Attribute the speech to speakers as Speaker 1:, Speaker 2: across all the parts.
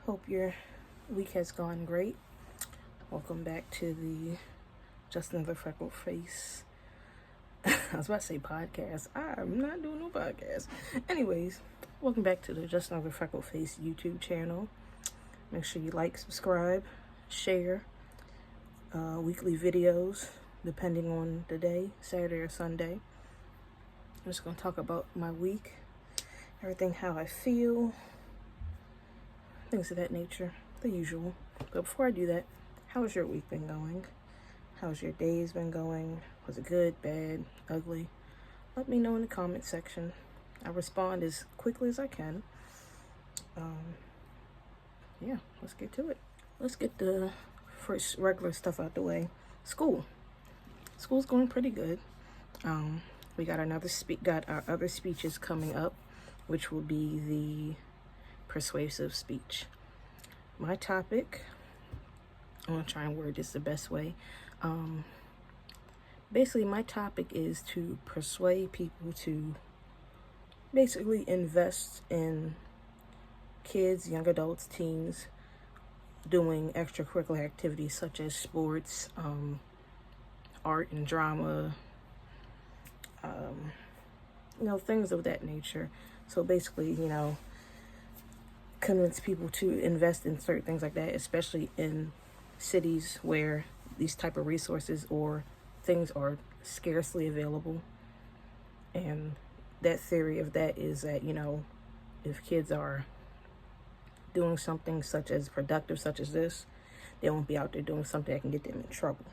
Speaker 1: Hope your week has gone great. Welcome back to the Just Another Freckled Face. I was about to say podcast. I'm not doing no podcast. Anyways, welcome back to the Just Another Freckled Face YouTube channel. Make sure you like, subscribe, share weekly videos depending on the day, Saturday or Sunday. I'm just going to talk about my week, everything, how I feel, things of that nature, the usual. But before I do that, how's your week been going? How's your days been going? Was it good, bad, ugly? Let me know in the comment section. I respond as quickly as I can. Yeah, let's get to it. Let's get the first regular stuff out the way. School's going pretty good. We got our other speeches coming up, which will be the persuasive speech. My topic, I'm going to try and word this the best way. Basically, my topic is to persuade people to basically invest in kids, young adults, teens, doing extracurricular activities such as sports, art and drama, things of that nature. So basically, convince people to invest in certain things like that, especially in cities where these type of resources or things are scarcely available. And that theory of that is that, if kids are doing something such as productive, such as this, they won't be out there doing something that can get them in trouble.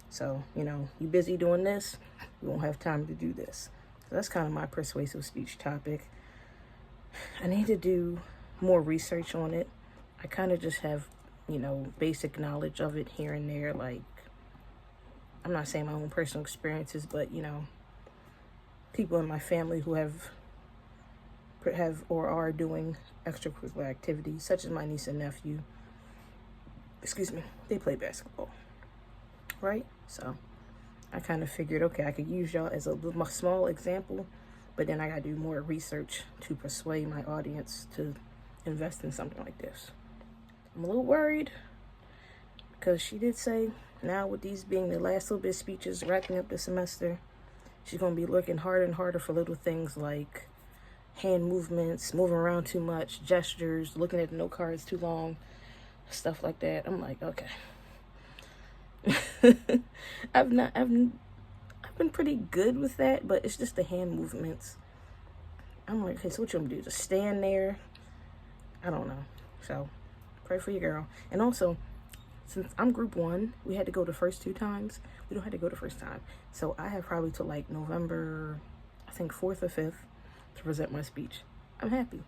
Speaker 1: So, you busy doing this, you won't have time to do this. So that's kind of my persuasive speech topic. I need to do more research on it. I kind of just have, basic knowledge of it here and there. Like, I'm not saying my own personal experiences, but, people in my family who have or are doing extracurricular activities, such as my niece and nephew. They play basketball, right? So I kind of figured, okay, I could use y'all as a small example, but then I got to do more research to persuade my audience to invest in something like this. I'm a little worried because she did say now with these being the last little bit of speeches wrapping up the semester, she's going to be looking harder and harder for little things like hand movements, moving around too much, gestures, looking at the note cards too long, stuff like that. I'm like, okay. I've been pretty good with that, but it's just the hand movements. I'm like, okay, so what you want to do? Just stand there? I don't know. So pray for your girl. And also, since I'm group 1, we had to go the first 2 times. We don't have to go the first time. So I have probably till like November, I think 4th or 5th to present my speech. I'm happy.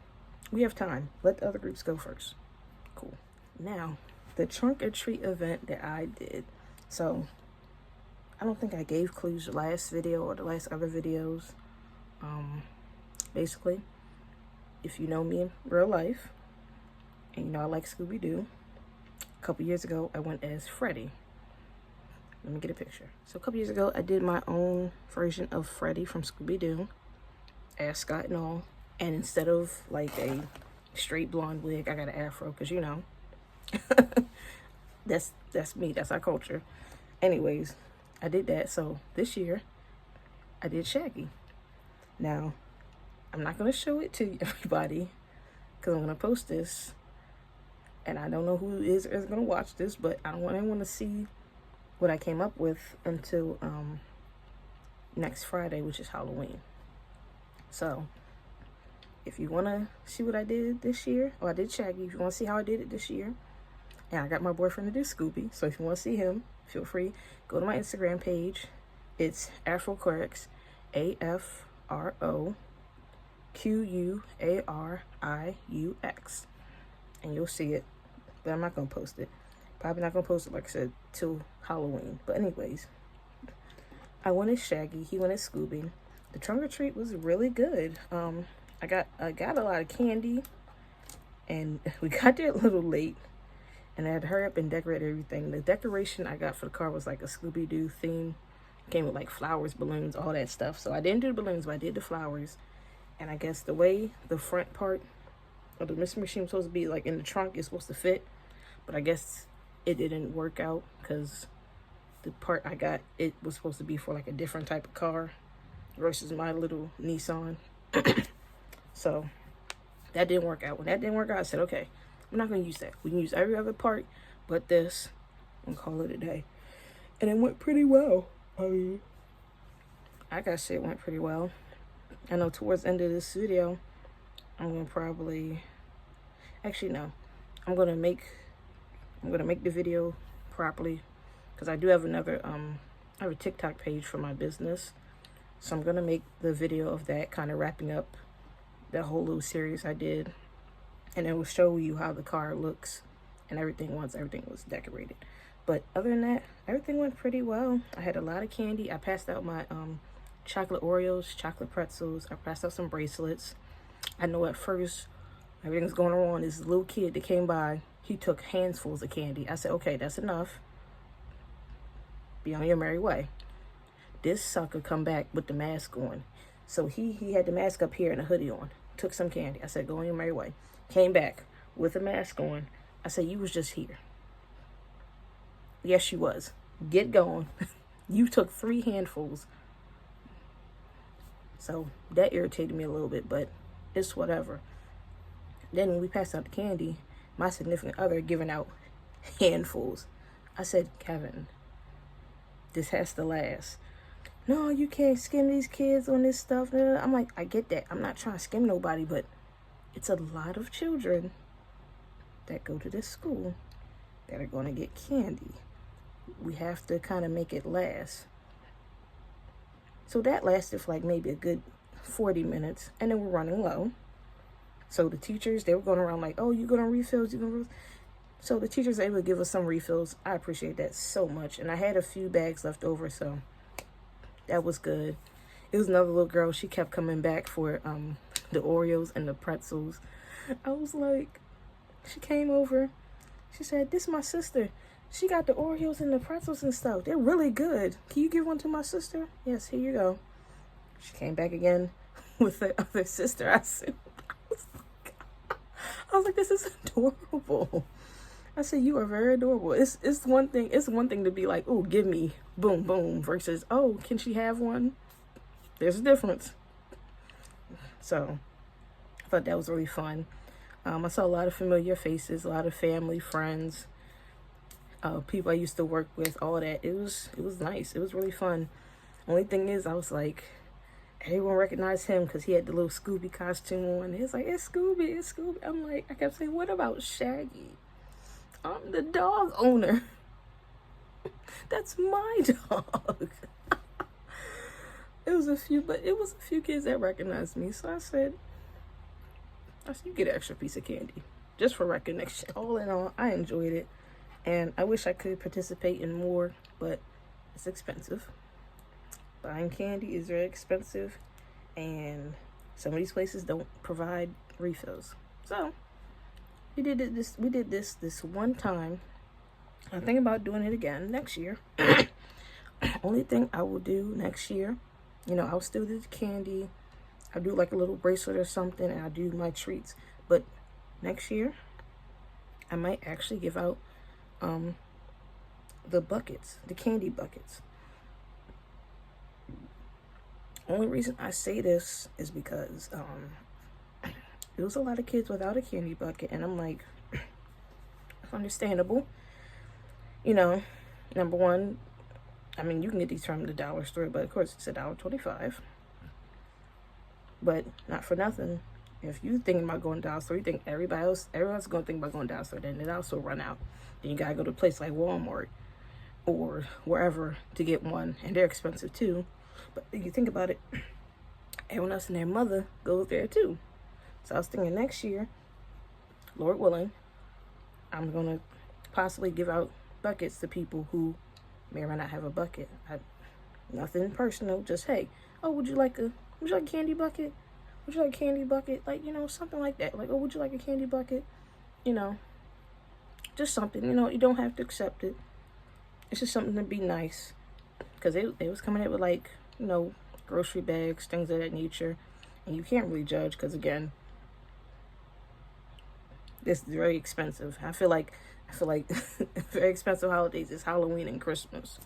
Speaker 1: We have time. Let the other groups go first. Cool. Now, the Trunkortreat event that I did. So I don't think I gave clues the last video or the last other videos. Basically, if you know me in real life, and I like Scooby-Doo, a couple years ago I went as Freddy. Let me get a picture. So a couple years ago I did my own version of Freddy from Scooby-Doo, ascot and all, and instead of like a straight blonde wig, I got an afro, because that's me, that's our culture. Anyways, I did that. So this year I did Shaggy. Now I'm not going to show it to everybody because I'm going to post this, and I don't know who is going to watch this, but I don't want anyone to see what I came up with until next Friday, which is Halloween. So if you want to see what I did this year, or I did Shaggy, if you want to see how I did it this year, and I got my boyfriend to do Scooby, so if you want to see him, feel free, go to my Instagram page. It's AfroQuarix, AfroQuariux, and you'll see it. But I'm not going to post it. Probably not going to post it, like I said, till Halloween. But anyways, I went as Shaggy, he went as Scooby. The Trunkortreat was really good. I got a lot of candy, and we got there a little late, and I had to hurry up and decorate everything. The decoration I got for the car was like a Scooby-Doo theme. Came with like flowers, balloons, all that stuff. So I didn't do the balloons, but I did the flowers. And I guess the way the front part or the mystery machine was supposed to be like in the trunk. It's supposed to fit, but I guess it didn't work out because the part I got, it was supposed to be for like a different type of car versus my little Nissan. So that didn't work out. When that didn't work out, I said, okay, we're not going to use that. We can use every other part but this and call it a day. And it went pretty well. I mean, I gotta say it went pretty well. I know towards the end of this video, I'm going to probably, actually no, I'm going to make the video properly because I do have another, I have a TikTok page for my business. So I'm going to make the video of that, kind of wrapping up that whole little series I did. And it will show you how the car looks and everything once everything was decorated. But other than that, everything went pretty well. I had a lot of candy. I passed out my chocolate Oreos, chocolate pretzels. I passed out some bracelets. I know at first everything's going on. This little kid that came by, he took handfuls of candy. I said, okay, that's enough. Be on your merry way. This sucker come back with the mask on. So he had the mask up here and a hoodie on. Took some candy. I said, go on your merry way. Came back with a mask on. I said, you was just here. Yes, you was. Get going. You took 3 handfuls. So that irritated me a little bit, but it's whatever. Then when we passed out the candy, my significant other giving out handfuls. I said, Kevin, this has to last. No, you can't skim these kids on this stuff. I'm like, I get that. I'm not trying to skim nobody, but it's a lot of children that go to this school that are going to get candy. We have to kind of make it last. So that lasted for like maybe a good 40 minutes, and then we're running low. So the teachers, they were going around like, oh, you going to refills? You going to? So the teachers were able to give us some refills. I appreciate that so much. And I had a few bags left over, so that was good. It was another little girl. She kept coming back for the Oreos and the pretzels. I was like, she came over. She said, this is my sister. She got the Oreos and the pretzels and stuff. They're really good. Can you give one to my sister? Yes, here you go. She came back again with the other sister. I was like, this is adorable. I said, you are very adorable. It's one thing to be like, oh, give me, boom, boom, versus, oh, can she have one? There's a difference. So I thought that was really fun. I saw a lot of familiar faces, a lot of family, friends, people I used to work with, all that. It was nice. It was really fun. Only thing is, I was like, everyone recognized him because he had the little Scooby costume on. It's like, it's Scooby, it's Scooby. I'm like, I kept saying, what about Shaggy? I'm the dog owner. That's my dog. It was a few kids that recognized me. So I said, you get an extra piece of candy just for recognition. All in all, I enjoyed it. And I wish I could participate in more, but it's expensive. Buying candy is very expensive, and some of these places don't provide refills. So we did this one time. I'm thinking about doing it again next year. Only thing I will do next year, I'll still do the candy. I'll do like a little bracelet or something, and I'll do my treats. But next year, I might actually give out the buckets, the candy buckets. Only reason I say this is because there was a lot of kids without a candy bucket, and I'm like, understandable. Number one, I mean, you can get these from the dollar store, but of course it's $1.25. But not for nothing. If you thinking about going to dollar store, you think everyone's going to think about going to dollar store, then it also run out. Then you got to go to a place like Walmart or wherever to get one, and they're expensive too. But if you think about it, everyone else and their mother goes there too. So I was thinking next year, Lord willing, I'm going to possibly give out buckets to people who may or may not have a bucket. Nothing personal, just, hey, oh, would you like a candy bucket? Would you like a candy bucket? Like, something like that. Like, oh, would you like a candy bucket? Just something, you don't have to accept it. It's just something to be nice. Because they was coming in with, like, grocery bags, things of that nature. And you can't really judge because, again, It's very expensive. I feel like very expensive holidays is Halloween and Christmas.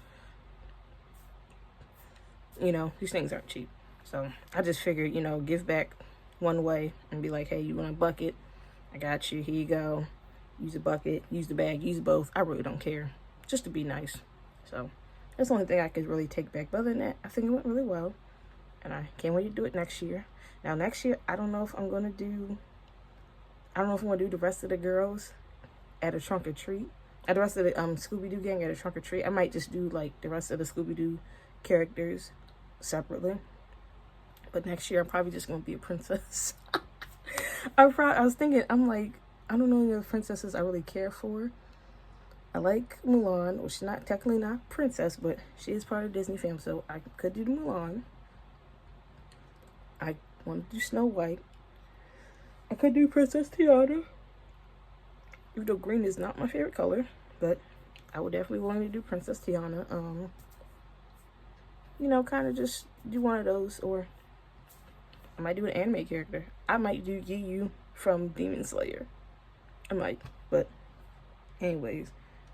Speaker 1: You know, these things aren't cheap. So I just figured, you know, give back one way and be like, hey, you want a bucket? I got you. Here you go. Use a bucket, use the bag, use both. I really don't care. Just to be nice. So that's the only thing I could really take back. But other than that, I think it went really well. And I can't wait to do it next year. Now, next year, I don't know if I'm going to do the rest of the girls at a Trunkortreat. At the rest of the Scooby-Doo gang at a Trunkortreat. I might just do, like, the rest of the Scooby-Doo characters separately. But next year, I'm probably just going to be a princess. I was thinking, I'm like, I don't know any other princesses I really care for. I like Mulan, which is not technically not princess, but she is part of the Disney family, so I could do Mulan. I want to do Snow White. I could do Princess Tiana. Even though green is not my favorite color, but I would definitely want to do Princess Tiana. You know, kind of just do one of those, or I might do an anime character. I might do Yu from Demon Slayer. I might, but anyways,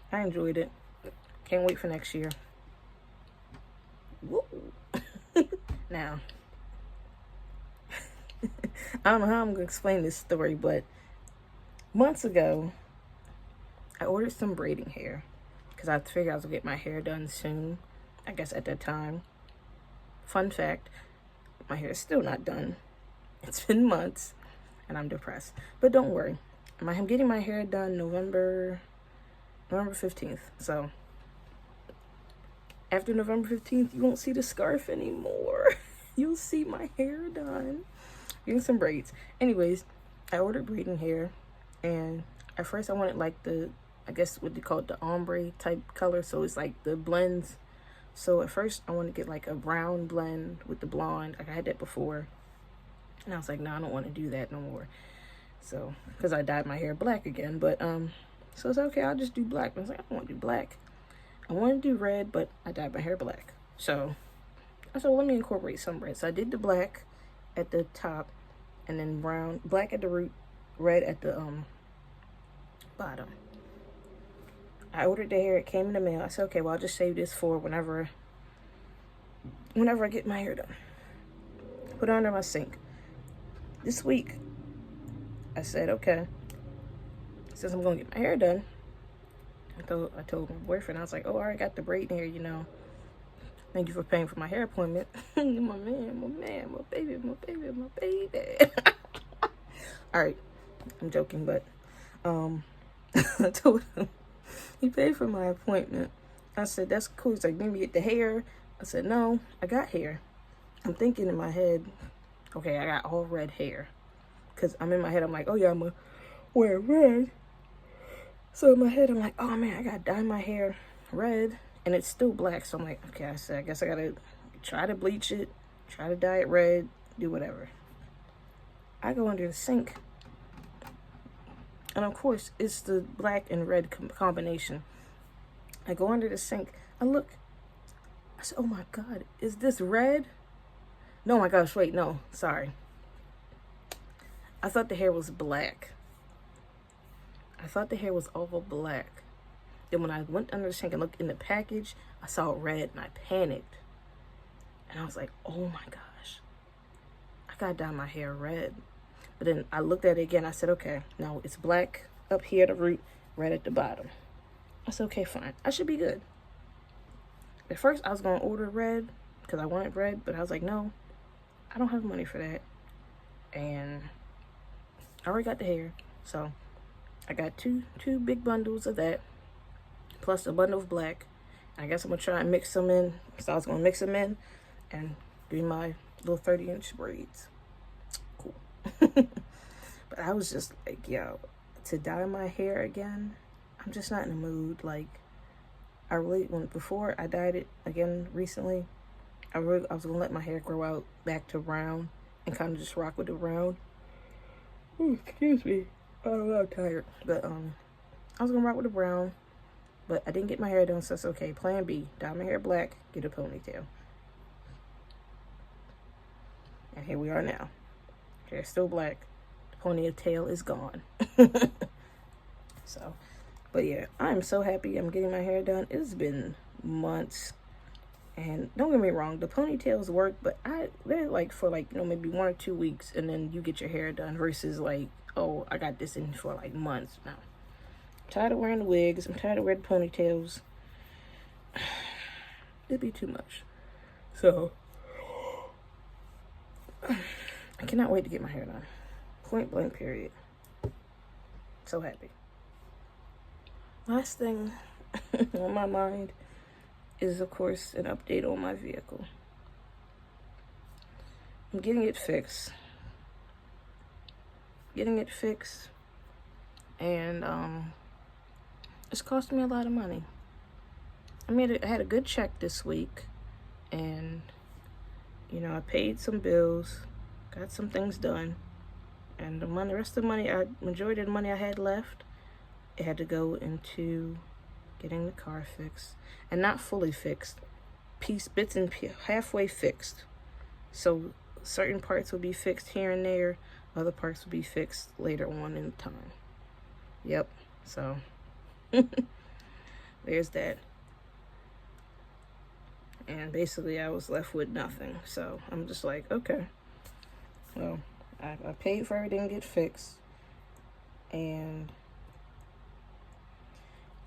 Speaker 1: I enjoyed it. Can't wait for next year. Woo. Now, I don't know how I'm going to explain this story, but months ago, I ordered some braiding hair because I figured I was going to get my hair done soon. I guess at that time. Fun fact, my hair is still not done. It's been months, and I'm depressed. But don't worry. I'm getting my hair done November 15th. So, after November 15th, you won't see the scarf anymore. You'll see my hair done. Getting some braids. Anyways, I ordered braiding hair, and at first I wanted like I guess what they call it, the ombre type color. So it's like the blends. So at first I wanted to get like a brown blend with the blonde. Like I had that before. And I was like, no, I don't want to do that no more. So, because I dyed my hair black again. But, so it's okay, I'll just do black. I was like, I don't want to do black. I want to do red, but I dyed my hair black. So, I said, well, let me incorporate some red. So I did the black at the top, and then black at the root, red at the bottom. I ordered the hair, it came in the mail. I said, okay, well, I'll just save this for whenever I get my hair done. Put it under my sink. This week, I said, okay, since I'm going to get my hair done, I told my boyfriend, I was like, oh, I already got the braiding hair, you know. Thank you for paying for my hair appointment. my baby. All right, I'm joking, but I told him, he paid for my appointment. I said, that's cool. He's like, let me get the hair. I said, no, I got hair. I'm thinking in my head, okay, I got all red hair. Because I'm in my head, I'm like, oh yeah, I'm going to wear red. So in my head, I'm like, oh man, I got to dye my hair red. And it's still black. So I'm like, okay, I guess I got to try to bleach it, try to dye it red, do whatever. I go under the sink. And of course, it's the black and red combination. I go under the sink. I look. I said, oh my God, is this red? No, my gosh, wait, no, sorry. I thought the hair was black. I thought the hair was all black. Then when I went under the sink and looked in the package, I saw it red and I panicked. And I was like, oh my gosh, I gotta dye my hair red. But then I looked at it again. I said, okay, now it's black up here at the root, red at the bottom. I said, okay, fine. I should be good. At first, I was going to order red because I wanted red. But I was like, no, I don't have money for that. And I already got the hair. So I got two big bundles of that, plus a bundle of black. I guess I'm going to try and mix them in. So I was going to mix them in and do my little 30-inch braids. But I was just like, yo, to dye my hair again, I'm just not in the mood. Like, before I dyed it again recently, I was gonna let my hair grow out back to brown and kind of just rock with the brown. Ooh, excuse me, I'm tired. But I was gonna rock with the brown, but I didn't get my hair done, so it's okay. Plan B, dye my hair black, get a ponytail. And here we are now. Hair's still black. The ponytail is gone. But yeah, I'm so happy I'm getting my hair done. It's been months. And don't get me wrong, the ponytails work, but they're like for like, maybe 1 or 2 weeks, and then you get your hair done versus like, oh, I got this in for like months now. I'm tired of wearing the wigs. I'm tired of wearing ponytails. It'd be too much. So, I cannot wait to get my hair done. Point blank, period. So happy. Last thing on my mind is, of course, an update on my vehicle. I'm getting it fixed. And it's costing me a lot of money. I had a good check this week, and I paid some bills, got some things done, and the rest of the money, majority of the money I had left, it had to go into getting the car fixed, and not fully fixed, bits and halfway fixed. So certain parts will be fixed here and there, other parts will be fixed later on in time. Yep. So there's that. And basically I was left with nothing. So I'm just like, okay, well, I paid for everything to get fixed. And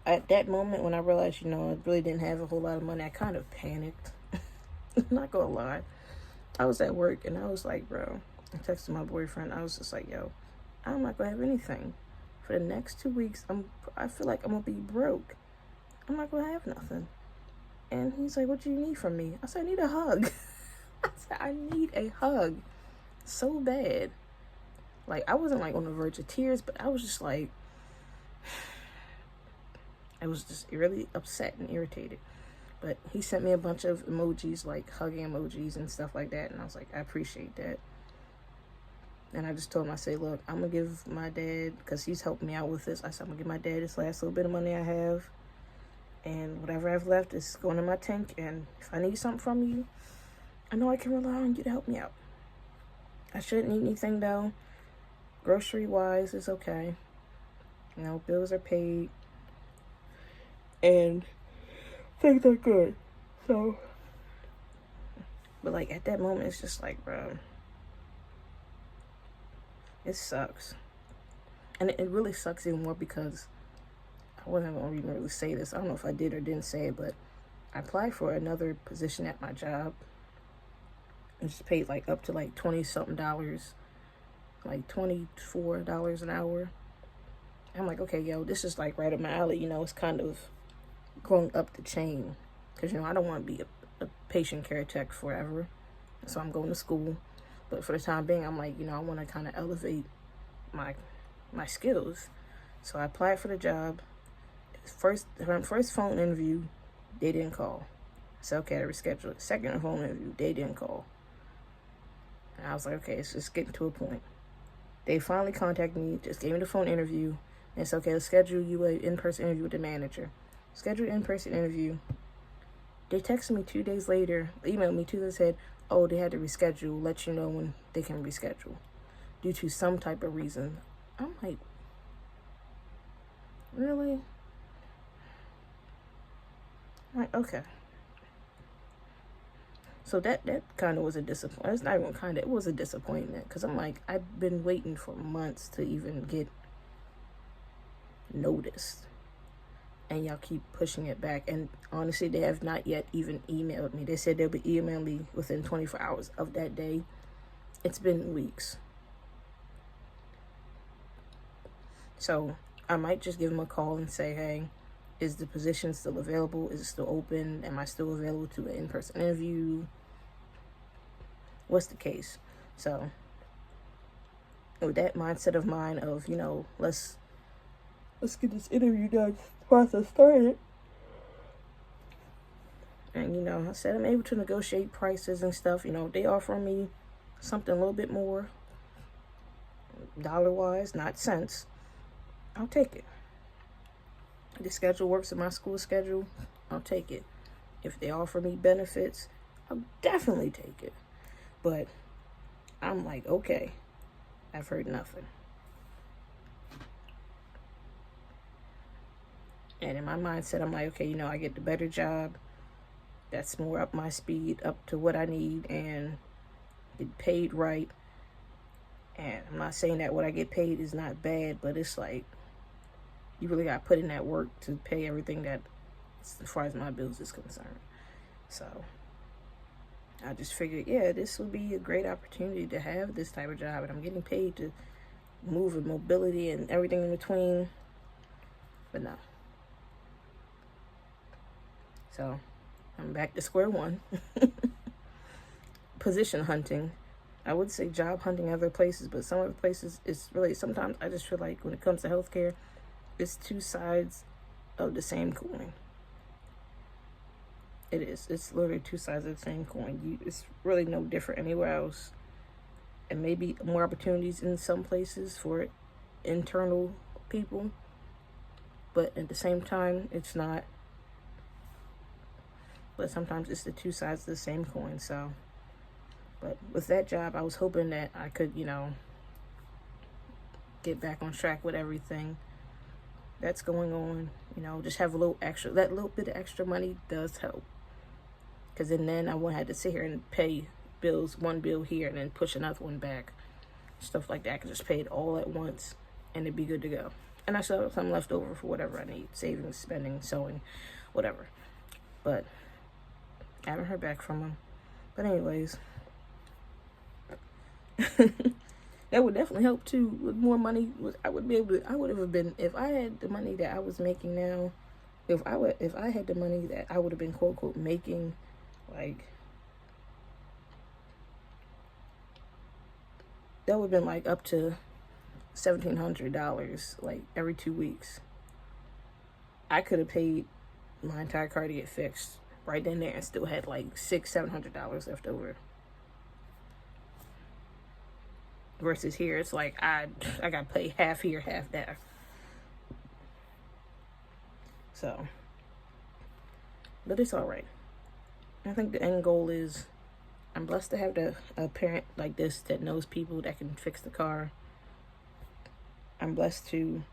Speaker 1: at that moment when I realized, I really didn't have a whole lot of money, I kind of panicked. I'm not gonna lie. I was at work and I was like, bro, I texted my boyfriend. I was just like, yo, I'm not gonna have anything. For the next 2 weeks, I feel like I'm gonna be broke. I'm not gonna have nothing. And he's like, what do you need from me? I said, I need a hug. I said, I need a hug so bad. Like, I wasn't like on the verge of tears, but I was just like, I was just really upset and irritated. But he sent me a bunch of emojis, like hugging emojis and stuff like that. And I was like, I appreciate that. And I just told him, I said, look, I'm going to give my dad, because he's helped me out with this. I said, I'm going to give my dad this last little bit of money I have. And whatever I've left is going in my tank. And if I need something from you, I know I can rely on you to help me out. I shouldn't need anything, though. Grocery-wise, it's okay. Bills are paid. And things are good. So, but like at that moment, it's just like, bro, it sucks. And it really sucks even more because I wasn't going to even really say this. I don't know if I did or didn't say it, but I applied for another position at my job. It's paid like up to like $20-something, like $24 an hour. I'm like, okay, yo, this is like right up my alley. It's kind of going up the chain, because I don't want to be a patient care tech forever, so I'm going to school. But for the time being, I'm like, I want to kind of elevate my skills. So I applied for the job. First phone interview, they didn't call. So okay, I rescheduled it. Second phone interview, they didn't call. And I was like, okay, it's just getting to a point. They finally contacted me, just gave me the phone interview, and it's okay, let's schedule you an in-person interview with the manager. Scheduled in-person interview. They texted me 2 days later, emailed me 2 days, said, oh, they had to reschedule, let you know when they can reschedule due to some type of reason. I'm like, really? I'm like, okay. So that kind of was a disappointment. It's not even kind of, it was a disappointment, because I'm like, I've been waiting for months to even get noticed. And y'all keep pushing it back. And honestly, they have not yet even emailed me. They said they'll be emailing me within 24 hours of that day. It's been weeks. So I might just give them a call and say, hey, is the position still available? Is it still open? Am I still available to an in-person interview? What's the case? So with that mindset of mine of, let's get this interview done, process started. And, I said I'm able to negotiate prices and stuff. They offer me something a little bit more dollar-wise, not cents. I'll take it. The schedule works with my school schedule. I'll take it. If they offer me benefits, I'll definitely take it. But I'm like, okay, I've heard nothing. And in my mindset, I'm like, okay, you know, I get the better job. That's more up my speed, up to what I need, and get paid right. And I'm not saying that what I get paid is not bad, but it's like, you really got to put in that work to pay everything that, as far as my bills is concerned. So I just figured, yeah, this would be a great opportunity to have this type of job, and I'm getting paid to move and mobility and everything in between. But no. So I'm back to square one. Position hunting. I would say job hunting other places, but some other places, it's really, sometimes I just feel like when it comes to healthcare, it's two sides of the same coin. It is. It's literally two sides of the same coin. It's really no different anywhere else. And maybe more opportunities in some places for internal people. But at the same time, it's not. But sometimes it's the two sides of the same coin. So, but with that job, I was hoping that I could, you know, get back on track with everything that's going on. You know, just have a little extra. That little bit of extra money does help. Because then I won't have to sit here and pay bills, one bill here and then push another one back. Stuff like that. I can just pay it all at once and it'd be good to go. And I still have some left over for whatever I need. Savings, spending, sewing, whatever. But I haven't heard back from them. But anyways, that would definitely help too. With more money, I would have been, if I had the money that I was making now, if I had the money that I would have been quote unquote making, like, that would have been like up to $1,700 like every 2 weeks. I could have paid my entire car to get fixed right then and there and still had like $600-$700 left over. Versus here, it's like I gotta pay half here, half there. So, but it's all right. I think the end goal is, I'm blessed to have a parent like this that knows people that can fix the car. I'm blessed to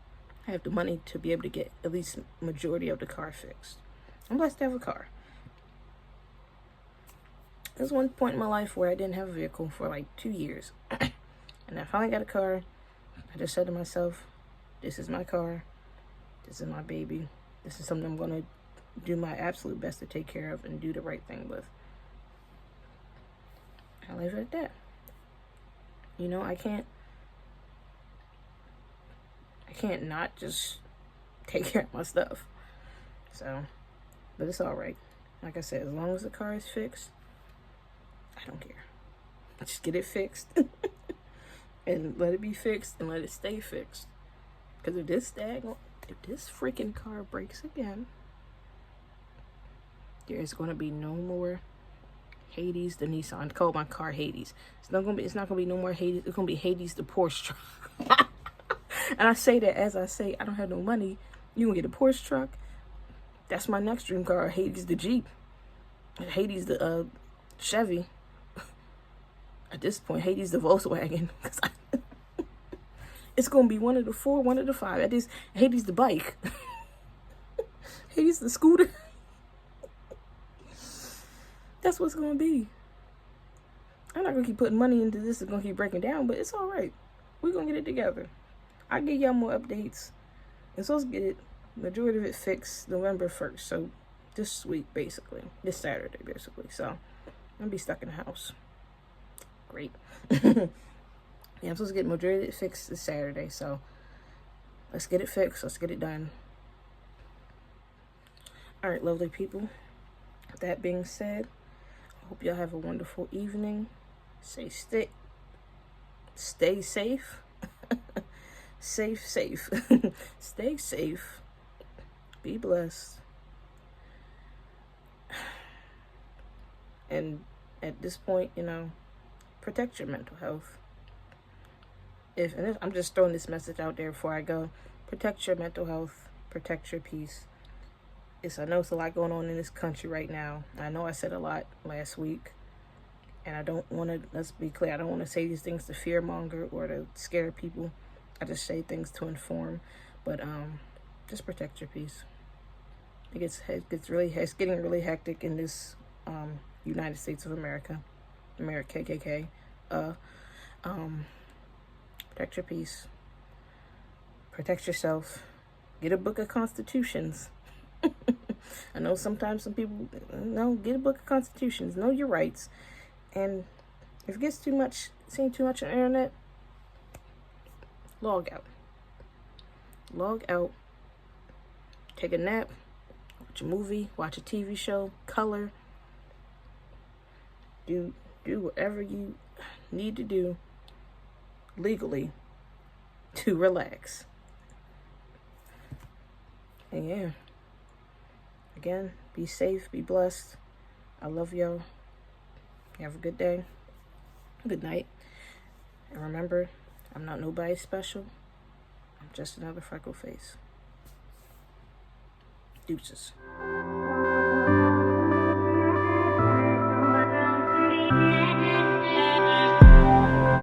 Speaker 1: have the money to be able to get at least majority of the car fixed. I'm blessed to have a car. There's one point in my life where I didn't have a vehicle for like 2 years. And I finally got a car. I just said to myself, this is my car. This is my baby. This is something I'm going to do my absolute best to take care of and do the right thing with. I'll leave it at that. You know, I can't not just take care of my stuff. So, but it's all right. Like I said, as long as the car is fixed, I don't care. Just get it fixed. And let it be fixed and let it stay fixed. Because if this freaking car breaks again, there's going to be no more Hades the Nissan. I call my car Hades. It's not gonna be no more Hades. It's gonna be Hades the Porsche truck. And I say that as I say I don't have no money. You gonna get a Porsche truck? That's my next dream car. Hades the Jeep. Hades the Chevy. At this point, Hades the Volkswagen. It's gonna be one of the 4, one of the 5. At this, Hades the bike. Hades the scooter. That's what's gonna be. I'm not gonna keep putting money into this. It's gonna keep breaking down, but it's all right. We're gonna get it together. I'll give y'all more updates. And so let's get it, majority of it fixed November 1st. So this week, basically. This Saturday, basically. So I'm gonna be stuck in the house. Great. Yeah, I'm supposed to get majority of it fixed this Saturday. So let's get it fixed. Let's get it done. All right, lovely people. With that being said, I hope y'all have a wonderful evening. Stay safe. Safe. Stay safe. Be blessed. And at this point, you know, protect your mental health. I'm just throwing this message out there before I go. Protect your mental health. Protect your peace. I know it's a lot going on in this country right now. I know I said a lot last week. And I don't want to, let's be clear, I don't want to say these things to fearmonger or to scare people. I just say things to inform. But just protect your peace. It's getting really hectic in this United States of America, KKK. Protect your peace. Protect yourself. Get a book of constitutions. I know sometimes some people, no, get a book of constitutions. Know your rights. And if it gets too much, seeing too much on the internet, log out. Log out. Take a nap. Watch a movie. Watch a TV show. Color. Do whatever you need to do legally to relax. And yeah, again, be safe, be blessed. I love y'all. Have a good day, good night, and remember, I'm not nobody special. I'm just another freckle face. Deuces.